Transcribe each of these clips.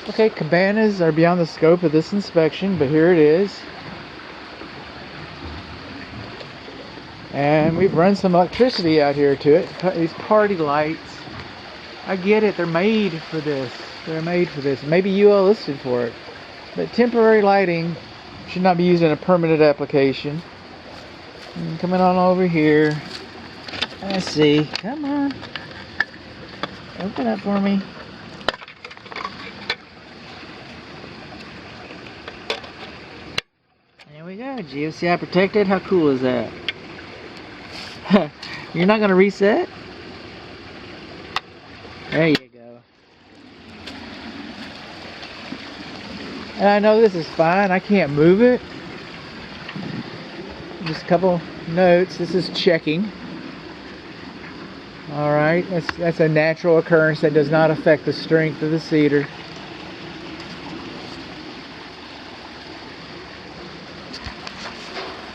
Okay, cabanas are beyond the scope of this inspection, but here it is. And we've run some electricity out here to it. These party lights. I get it, they're made for this. They're made for this. Maybe you all listed for it. But temporary lighting should not be used in a permanent application. And coming on over here. Let's see. Come on. Open up for me. There we go. GFCI protected. How cool is that? You're not going to reset? There you go. And I know this is fine. I can't move it. Just a couple notes. This is checking. Alright, that's a natural occurrence that does not affect the strength of the cedar.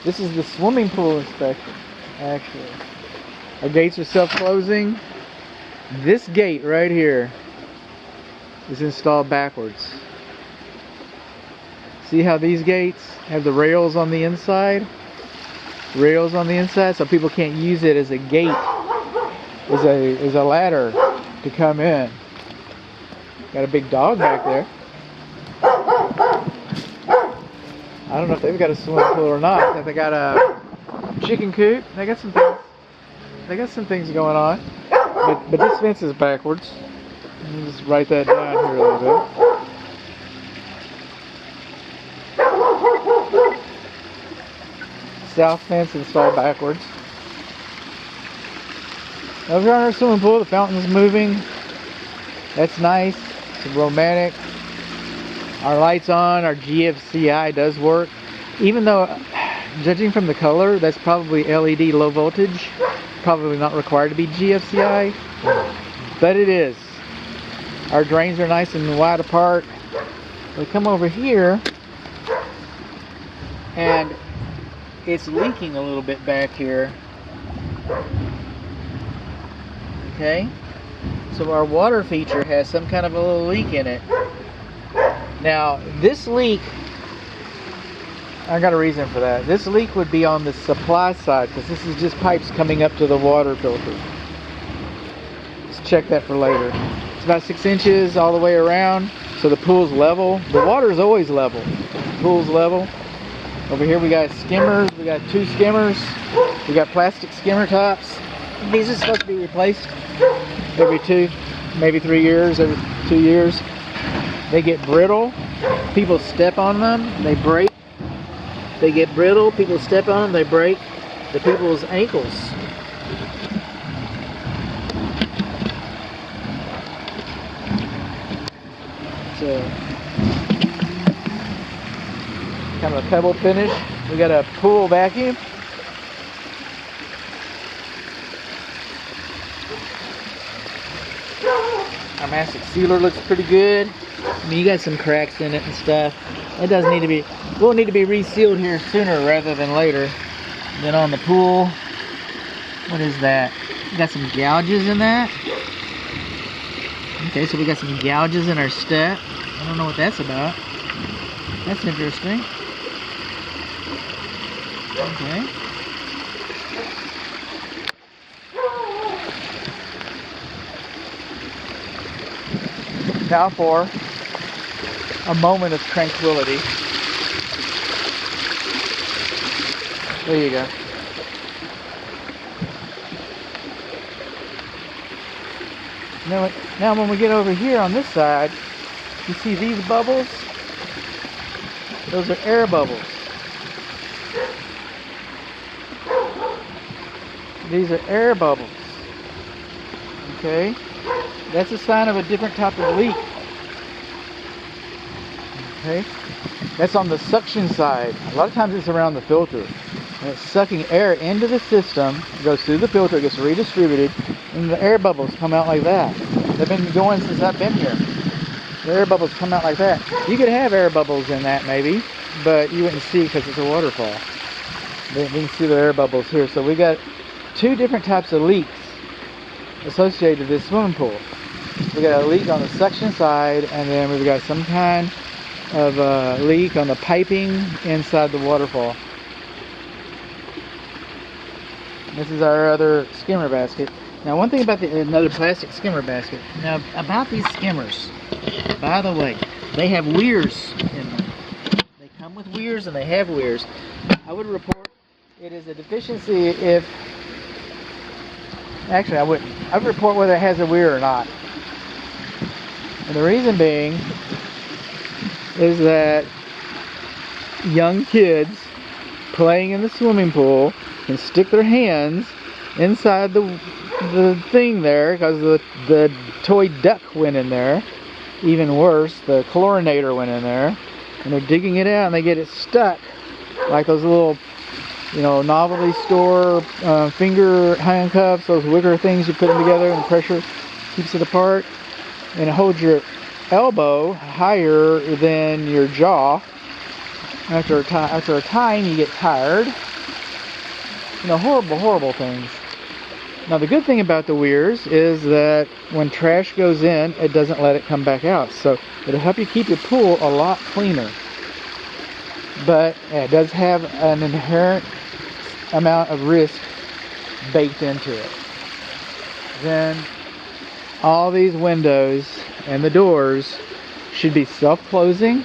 This is the swimming pool inspection, actually. Our gates are self-closing. This gate right here is installed backwards. See how these gates have the rails on the inside? Rails on the inside, so people can't use it as a gate. Is a ladder to come in. Got a big dog back there. I don't know if they've got a swimming pool or not. If they got a chicken coop, they got some things. They got some things going on. But this fence is backwards. Let me just write that down here a little bit. South fence installed backwards. Over here on our swimming pool, the fountain's moving. That's nice. It's romantic. Our light's on. Our GFCI does work. Even though, judging from the color, that's probably LED low voltage. Probably not required to be GFCI. But it is. Our drains are nice and wide apart. We come over here, and it's leaking a little bit back here. Okay, so our water feature has some kind of a little leak in it. Now, this leak, I got a reason for that. This leak would be on the supply side, because this is just pipes coming up to the water filter. Let's check that for later. It's about 6 inches all the way around, so the pool's level. The water is always level. The pool's level. Over here we got skimmers. We got 2 skimmers. We got plastic skimmer tops. These are supposed to be replaced every 2, maybe 3 years, every 2 years. They get brittle. People step on them, they break. They get brittle. People step on them, they break the people's ankles. So, kind of a pebble finish. We got a pool vacuum. Our mastic sealer looks pretty good. I mean, you got some cracks in it and stuff. It does need to be, will need to be resealed here sooner rather than later. Then on the pool, what is that? We got some gouges in that. Okay, so we got some gouges in our step. I don't know what that's about. That's interesting. Okay. Now for a moment of tranquility. There you go. Now when we get over here on this side, you see these bubbles? Those are air bubbles. These are air bubbles. Okay? That's a sign of a different type of leak. Okay? That's on the suction side. A lot of times it's around the filter. And it's sucking air into the system, it goes through the filter, it gets redistributed, and the air bubbles come out like that. They've been going since I've been here. The air bubbles come out like that. You could have air bubbles in that maybe, but you wouldn't see because it's a waterfall. We can see the air bubbles here. So we got 2 different types of leaks associated with this swimming pool. We got a leak on the suction side, and then we've got some kind of leak on the piping inside the waterfall. This is our other skimmer basket. Now, one thing about another plastic skimmer basket. Now, about these skimmers, by the way, they have weirs in them. They come with weirs and they have weirs. I would report it is a deficiency if... Actually, I wouldn't. I would report whether it has a weir or not. And the reason being is that young kids playing in the swimming pool can stick their hands inside the thing there, because the toy duck went in there. Even worse, the chlorinator went in there, and they're digging it out and they get it stuck like those little, you know, novelty store finger handcuffs, those wicker things you put them together and the pressure keeps it apart, and it holds your elbow higher than your jaw. After a time you get tired. You know, horrible things. Now, the good thing about the weirs is that when trash goes in, it doesn't let it come back out. So it'll help you keep your pool a lot cleaner. But it does have an inherent amount of risk baked into it. Then all these windows and the doors should be self-closing.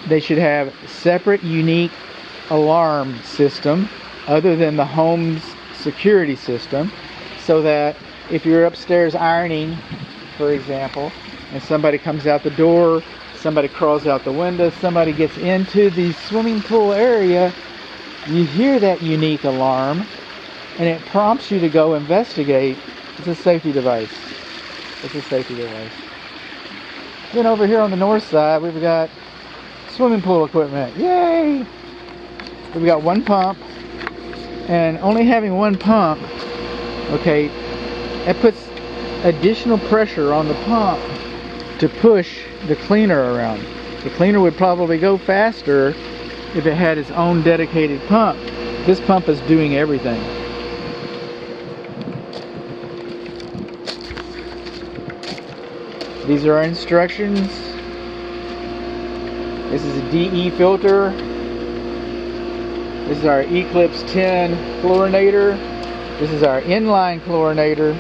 They should have separate, unique alarm system other than the home's security system, so that if you're upstairs ironing, for example, and somebody comes out the door, somebody crawls out the window, somebody gets into the swimming pool area, you hear that unique alarm and it prompts you to go investigate. It's a safety device. It's a safety device. Then over here on the north side, we've got swimming pool equipment. Yay! We've got one pump, and only having one pump, okay, it puts additional pressure on the pump to push the cleaner around. The cleaner would probably go faster if it had its own dedicated pump. This pump is doing everything. These are our instructions. This is a DE filter. This is our Eclipse 10 chlorinator. This is our inline chlorinator.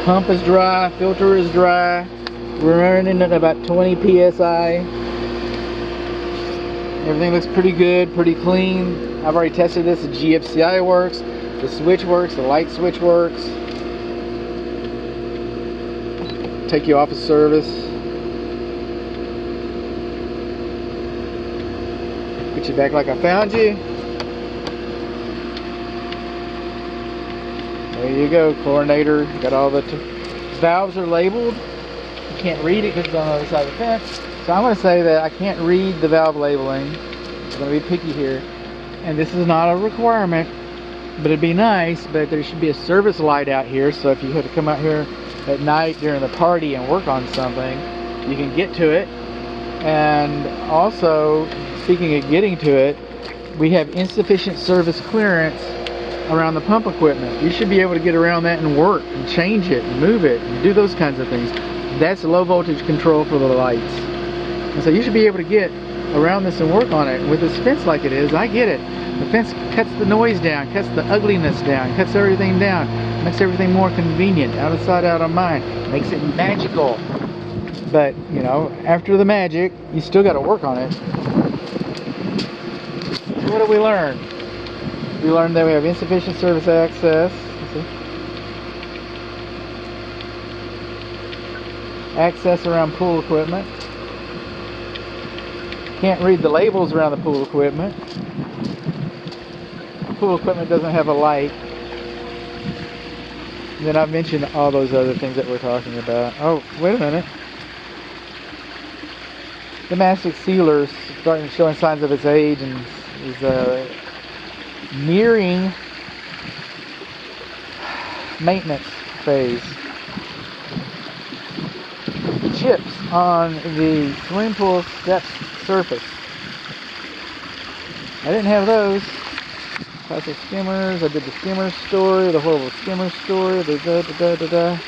Pump is dry, filter is dry. We're running at about 20 psi. Everything looks pretty good, pretty clean. I've already tested this. The GFCI works, the switch works, the light switch works. Take you off of service. Put you back like I found you. There you go, chlorinator. Got all the valves are labeled. You can't read it because it's on the other side of the fence. So I'm going to say that I can't read the valve labeling. I'm going to be picky here. And this is not a requirement, but it'd be nice. But there should be a service light out here, so if you had to come out here at night during the party and work on something, you can get to it. And also, speaking of getting to it, we have insufficient service clearance around the pump equipment. You should be able to get around that and work and change it and move it and do those kinds of things. That's low voltage control for the lights. And so you should be able to get around this and work on it. With this fence like it is, I get it. The fence cuts the noise down, cuts the ugliness down, cuts everything down, makes everything more convenient, out of sight, out of mind, makes it magical. But, you know, after the magic, you still got to work on it. What did we learn? We learned that we have insufficient service access. Access around pool equipment. Can't read the labels around the pool equipment. Pool equipment doesn't have a light. And then I've mentioned all those other things that we're talking about. Oh, wait a minute. The mastic sealer is starting showing signs of its age and is nearing maintenance phase. Chips on the swimming pool steps surface. I didn't have those. Plastic skimmers. I did the skimmer story, the horrible skimmer story. Da, da, da, da, da, da.